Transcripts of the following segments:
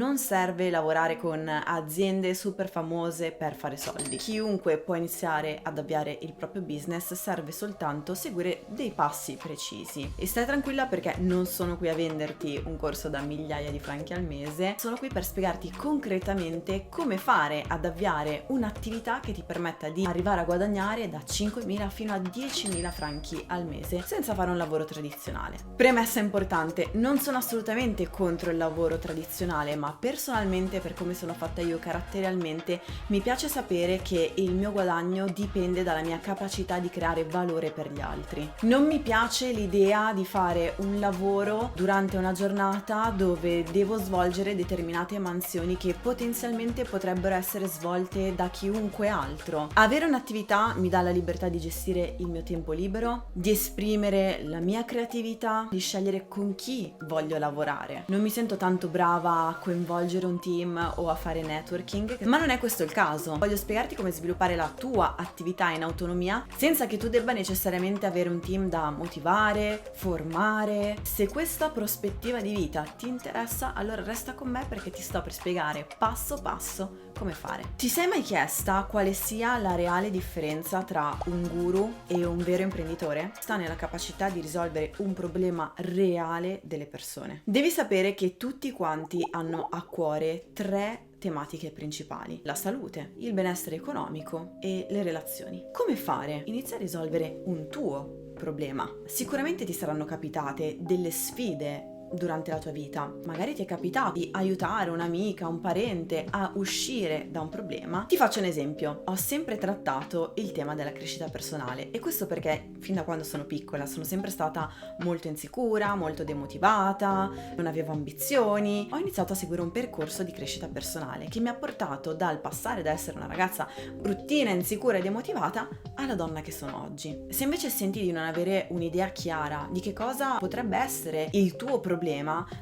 non serve lavorare con aziende super famose per fare soldi. Chiunque può iniziare ad avviare il proprio business, serve soltanto seguire dei passi precisi. E stai tranquilla perché non sono qui a venderti un corso da migliaia di franchi al mese, sono qui per spiegarti concretamente come fare ad avviare un'attività che ti permetta di arrivare a guadagnare da 5.000 fino a 10.000 franchi al mese senza fare un lavoro tradizionale. Premessa importante, non sono assolutamente contro il lavoro tradizionale, ma personalmente, per come sono fatta io caratterialmente, mi piace sapere che il mio guadagno dipende dalla mia capacità di creare valore per gli altri. Non mi piace l'idea di fare un lavoro durante una giornata dove devo svolgere determinate mansioni che potenzialmente potrebbero essere svolte da chiunque altro. Avere un'attività mi dà la libertà di gestire il mio tempo libero, di esprimere la mia creatività, di scegliere con chi voglio lavorare. Non mi sento tanto brava a coinvolgere un team o a fare networking, ma non è questo il caso. Voglio spiegarti come sviluppare la tua attività in autonomia senza che tu debba necessariamente avere un team da motivare, formare. Se questa prospettiva di vita ti interessa, allora resta con me perché ti sto per spiegare passo passo come fare. Ti sei mai chiesta quale sia la reale differenza tra un guru e un vero imprenditore? Sta nella capacità di risolvere un problema reale delle persone. Devi sapere che tutti quanti hanno a cuore tre tematiche principali: la salute, il benessere economico e le relazioni. Come fare? Inizia a risolvere un tuo problema. Sicuramente ti saranno capitate delle sfide durante la tua vita. Magari ti è capitato di aiutare un'amica, un parente a uscire da un problema. Ti faccio un esempio. Ho sempre trattato il tema della crescita personale, e questo perché fin da quando sono piccola sono sempre stata molto insicura, molto demotivata, non avevo ambizioni. Ho iniziato a seguire un percorso di crescita personale che mi ha portato dal passare da essere una ragazza bruttina, insicura e demotivata alla donna che sono oggi. Se invece senti di non avere un'idea chiara di che cosa potrebbe essere il tuo problema,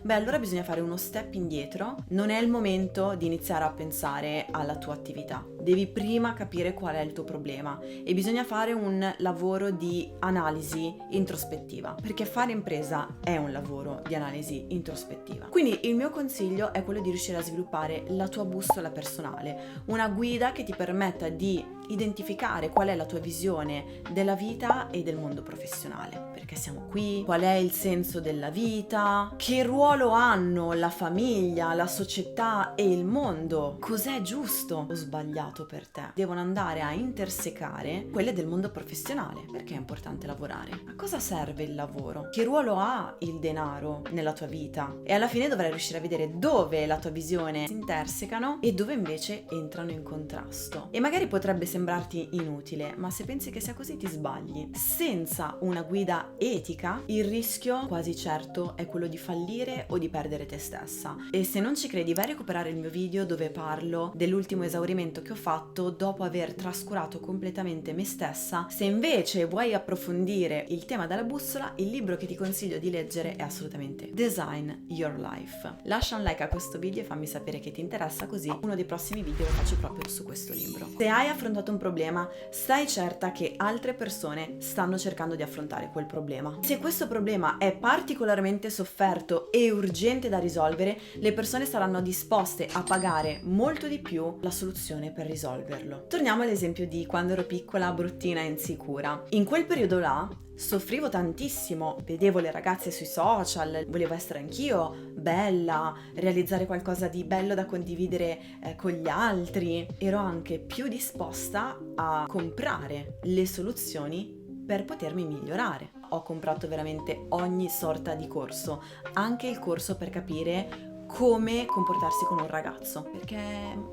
beh, allora bisogna fare uno step indietro. Non è il momento di iniziare a pensare alla tua attività. Devi prima capire qual è il tuo problema e bisogna fare un lavoro di analisi introspettiva, perché fare impresa è un lavoro di analisi introspettiva. Quindi il mio consiglio è quello di riuscire a sviluppare la tua bussola personale, una guida che ti permetta di identificare qual è la tua visione della vita e del mondo professionale. Perché siamo qui? Qual è il senso della vita? Che ruolo hanno la famiglia, la società e il mondo? Cos'è giusto o sbagliato per te? Devono andare a intersecare quelle del mondo professionale. Perché è importante lavorare? A cosa serve il lavoro? Che ruolo ha il denaro nella tua vita? E alla fine dovrai riuscire a vedere dove la tua visione si intersecano e dove invece entrano in contrasto. E magari potrebbe sembrarti inutile, ma se pensi che sia così ti sbagli. Senza una guida etica, il rischio quasi certo è quello di fallire o di perdere te stessa. E se non ci credi, vai a recuperare il mio video dove parlo dell'ultimo esaurimento che ho fatto dopo aver trascurato completamente me stessa. Se invece vuoi approfondire il tema della bussola, il libro che ti consiglio di leggere è assolutamente Design Your Life. Lascia un like a questo video e fammi sapere che ti interessa, così uno dei prossimi video lo faccio proprio su questo libro. Se hai affrontato un problema, stai certa che altre persone stanno cercando di affrontare quel problema. Se questo problema è particolarmente sofferto e urgente da risolvere, le persone saranno disposte a pagare molto di più la soluzione per risolverlo. Torniamo all'esempio di quando ero piccola, bruttina e insicura. In quel periodo là soffrivo tantissimo, vedevo le ragazze sui social, volevo essere anch'io bella, realizzare qualcosa di bello da condividere con gli altri. Ero anche più disposta a comprare le soluzioni per potermi migliorare. Ho comprato veramente ogni sorta di corso, anche il corso per capire come comportarsi con un ragazzo, perché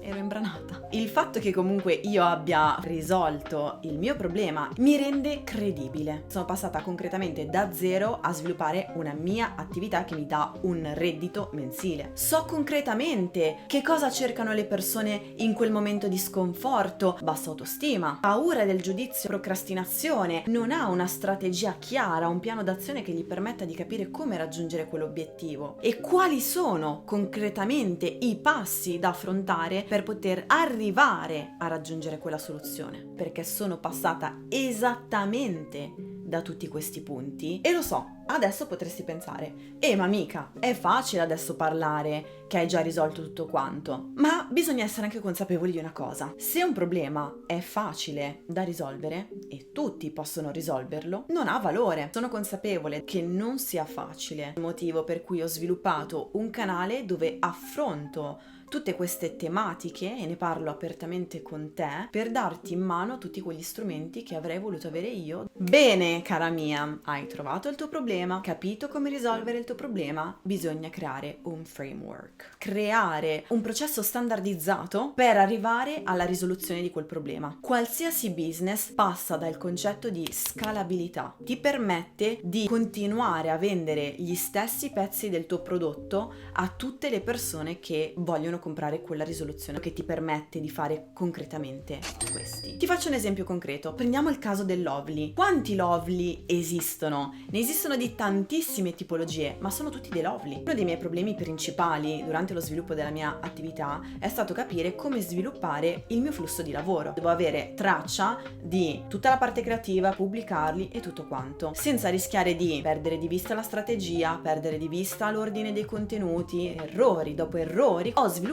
ero imbranata. Il fatto che comunque io abbia risolto il mio problema mi rende credibile. Sono passata concretamente da zero a sviluppare una mia attività che mi dà un reddito mensile. So concretamente che cosa cercano le persone in quel momento di sconforto: bassa autostima, paura del giudizio, procrastinazione. Non ha una strategia chiara, un piano d'azione che gli permetta di capire come raggiungere quell'obiettivo e quali sono concretamente i passi da affrontare per poter arrivare a raggiungere quella soluzione, perché sono passata esattamente da tutti questi punti e lo so, Adesso potresti pensare, ma mica, è facile adesso parlare che hai già risolto tutto quanto. Ma bisogna essere anche consapevoli di una cosa. Se un problema è facile da risolvere e tutti possono risolverlo, non ha valore. Sono consapevole che non sia facile, il motivo per cui ho sviluppato un canale dove affronto tutte queste tematiche e ne parlo apertamente con te per darti in mano tutti quegli strumenti che avrei voluto avere io. Bene, cara mia, hai trovato il tuo problema, capito come risolvere il tuo problema, bisogna creare un framework, creare un processo standardizzato per arrivare alla risoluzione di quel problema. Qualsiasi business passa dal concetto di scalabilità, ti permette di continuare a vendere gli stessi pezzi del tuo prodotto a tutte le persone che vogliono comprare quella risoluzione che ti permette di fare concretamente questi. Ti faccio un esempio concreto. Prendiamo il caso dell'Ovly. Quanti Lovely esistono? Ne esistono di tantissime tipologie, ma sono tutti dei Lovely. Uno dei miei problemi principali durante lo sviluppo della mia attività è stato capire come sviluppare il mio flusso di lavoro. Devo avere traccia di tutta la parte creativa, pubblicarli e tutto quanto, senza rischiare di perdere di vista la strategia, perdere di vista l'ordine dei contenuti, errori dopo errori. Ho sviluppato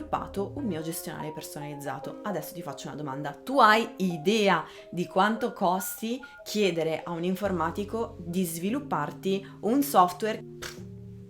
un mio gestionale personalizzato. Adesso ti faccio una domanda. Tu hai idea di quanto costi chiedere a un informatico di svilupparti un software?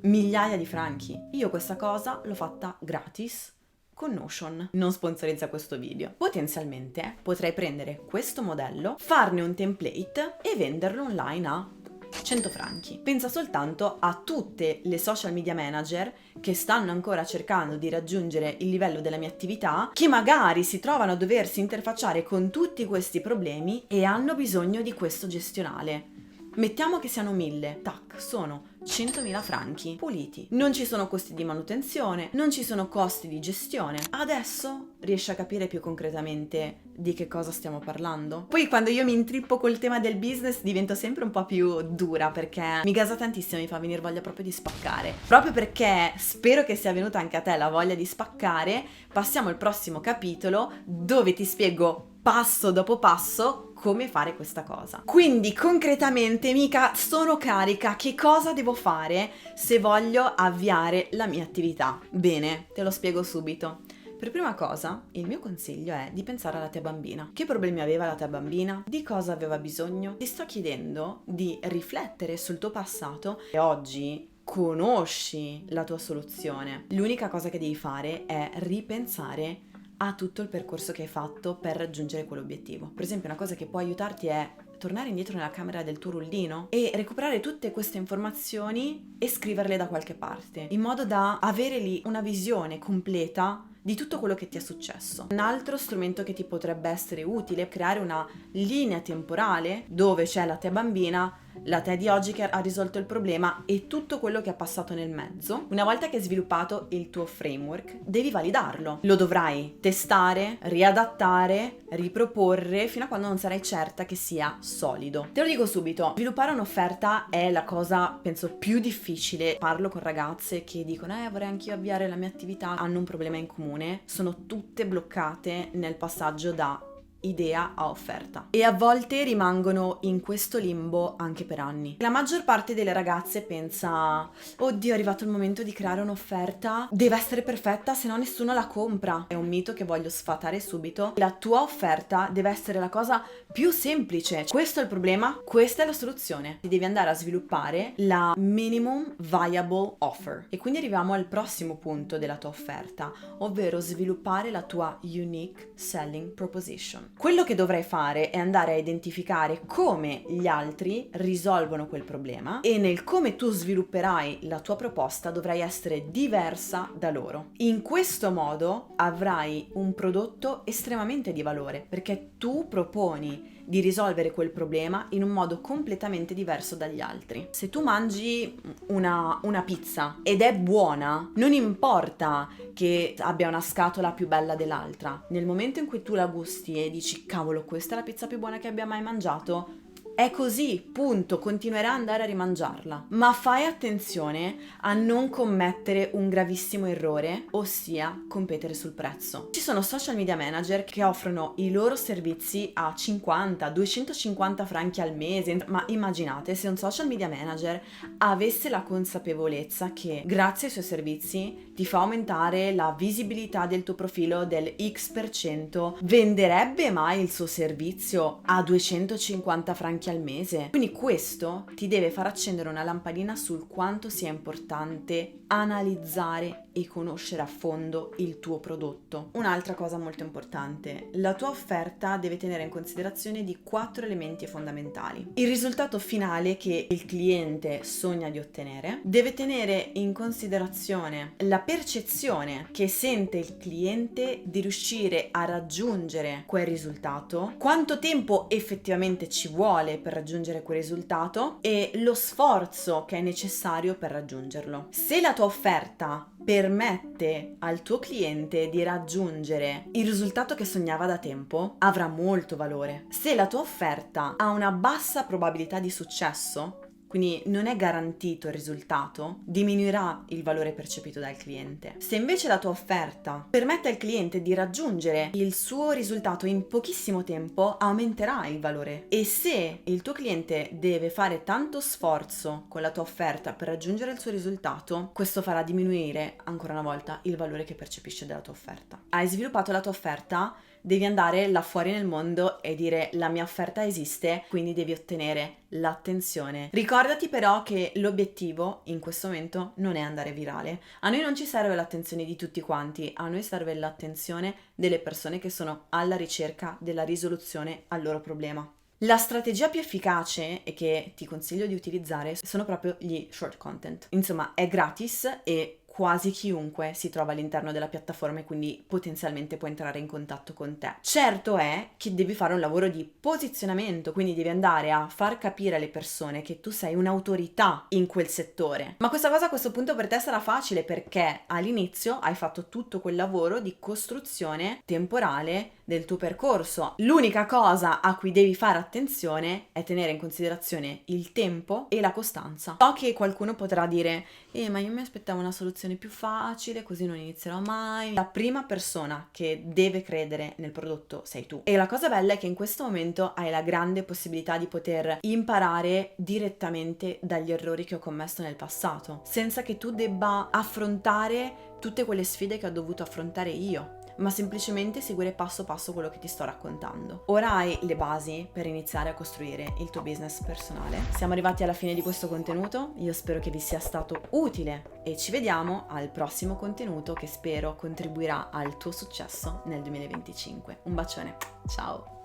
Migliaia di franchi. Io questa cosa l'ho fatta gratis con Notion. Non sponsorizza questo video. Potenzialmente potrei prendere questo modello, farne un template e venderlo online a 100 franchi. Pensa soltanto a tutte le social media manager che stanno ancora cercando di raggiungere il livello della mia attività, che magari si trovano a doversi interfacciare con tutti questi problemi e hanno bisogno di questo gestionale. Mettiamo che siano 1000, tac, sono 100.000 franchi puliti. Non ci sono costi di manutenzione, non ci sono costi di gestione. Adesso riesci a capire più concretamente di che cosa stiamo parlando? Poi quando io mi intrippo col tema del business divento sempre un po' più dura perché mi gasa tantissimo, mi fa venire voglia proprio di spaccare. Proprio perché spero che sia venuta anche a te la voglia di spaccare, passiamo al prossimo capitolo dove ti spiego passo dopo passo come fare questa cosa. Quindi concretamente, mica, sono carica, che cosa devo fare se voglio avviare la mia attività? Bene, te lo spiego subito. Per prima cosa, il mio consiglio è di pensare alla tua bambina. Che problemi aveva la tua bambina? Di cosa aveva bisogno? Ti sto chiedendo di riflettere sul tuo passato e oggi conosci la tua soluzione. L'unica cosa che devi fare è ripensare a tutto il percorso che hai fatto per raggiungere quell'obiettivo. Per esempio, una cosa che può aiutarti è tornare indietro nella camera del tuo rullino e recuperare tutte queste informazioni e scriverle da qualche parte, in modo da avere lì una visione completa di tutto quello che ti è successo. Un altro strumento che ti potrebbe essere utile è creare una linea temporale dove c'è la te bambina, la te di oggi che ha risolto il problema e tutto quello che è passato nel mezzo. Una volta che hai sviluppato il tuo framework, devi validarlo. Lo dovrai testare, riadattare, riproporre fino a quando non sarai certa che sia solido. Te lo dico subito, sviluppare un'offerta è la cosa, penso, più difficile. Parlo con ragazze che dicono vorrei anch'io avviare la mia attività, hanno un problema in comune, sono tutte bloccate nel passaggio da idea a offerta e a volte rimangono in questo limbo anche per anni. La maggior parte delle ragazze pensa: oddio, è arrivato il momento di creare un'offerta, deve essere perfetta, se no nessuno la compra. È un mito che voglio sfatare subito. La tua offerta deve essere la cosa più semplice. Questo è il problema, questa è la soluzione. Ti devi andare a sviluppare la minimum viable offer e quindi arriviamo al prossimo punto della tua offerta, ovvero sviluppare la tua unique selling proposition. Quello che dovrai fare è andare a identificare come gli altri risolvono quel problema e nel come tu svilupperai la tua proposta dovrai essere diversa da loro. In questo modo avrai un prodotto estremamente di valore perché tu proponi di risolvere quel problema in un modo completamente diverso dagli altri. Se tu mangi una pizza ed è buona, non importa che abbia una scatola più bella dell'altra. Nel momento in cui tu la gusti e dici cavolo, questa è la pizza più buona che abbia mai mangiato, È così, punto, continuerai ad andare a rimangiarla. Ma fai attenzione a non commettere un gravissimo errore, ossia competere sul prezzo. Ci sono social media manager che offrono i loro servizi a 50, 250 franchi al mese, ma immaginate se un social media manager avesse la consapevolezza che grazie ai suoi servizi ti fa aumentare la visibilità del tuo profilo del X%, venderebbe mai il suo servizio a 250 franchi al mese? Quindi questo ti deve far accendere una lampadina sul quanto sia importante analizzare e conoscere a fondo il tuo prodotto. Un'altra cosa molto importante, la tua offerta deve tenere in considerazione di 4 elementi fondamentali. Il risultato finale che il cliente sogna di ottenere, deve tenere in considerazione la percezione che sente il cliente di riuscire a raggiungere quel risultato, quanto tempo effettivamente ci vuole per raggiungere quel risultato e lo sforzo che è necessario per raggiungerlo. Se la tua offerta permette al tuo cliente di raggiungere il risultato che sognava da tempo, avrà molto valore. Se la tua offerta ha una bassa probabilità di successo, quindi non è garantito il risultato, diminuirà il valore percepito dal cliente. Se invece la tua offerta permette al cliente di raggiungere il suo risultato in pochissimo tempo, aumenterà il valore. E se il tuo cliente deve fare tanto sforzo con la tua offerta per raggiungere il suo risultato, questo farà diminuire ancora una volta il valore che percepisce della tua offerta. Hai sviluppato la tua offerta? Devi andare là fuori nel mondo e dire la mia offerta esiste, quindi devi ottenere l'attenzione. Ricordati però che l'obiettivo in questo momento non è andare virale. A noi non ci serve l'attenzione di tutti quanti, a noi serve l'attenzione delle persone che sono alla ricerca della risoluzione al loro problema. La strategia più efficace e che ti consiglio di utilizzare sono proprio gli short content. Insomma, è gratis e quasi chiunque si trova all'interno della piattaforma e quindi potenzialmente può entrare in contatto con te. Certo è che devi fare un lavoro di posizionamento, quindi devi andare a far capire alle persone che tu sei un'autorità in quel settore. Ma questa cosa a questo punto per te sarà facile perché all'inizio hai fatto tutto quel lavoro di costruzione temporale del tuo percorso. L'unica cosa a cui devi fare attenzione è tenere in considerazione il tempo e la costanza. So che qualcuno potrà dire ma io mi aspettavo una soluzione più facile, così non inizierò mai. La prima persona che deve credere nel prodotto sei tu. E la cosa bella è che in questo momento hai la grande possibilità di poter imparare direttamente dagli errori che ho commesso nel passato, senza che tu debba affrontare tutte quelle sfide che ho dovuto affrontare io, ma semplicemente seguire passo passo quello che ti sto raccontando. Ora hai le basi per iniziare a costruire il tuo business personale. Siamo arrivati alla fine di questo contenuto, io spero che vi sia stato utile e ci vediamo al prossimo contenuto che spero contribuirà al tuo successo nel 2025. Un bacione, ciao!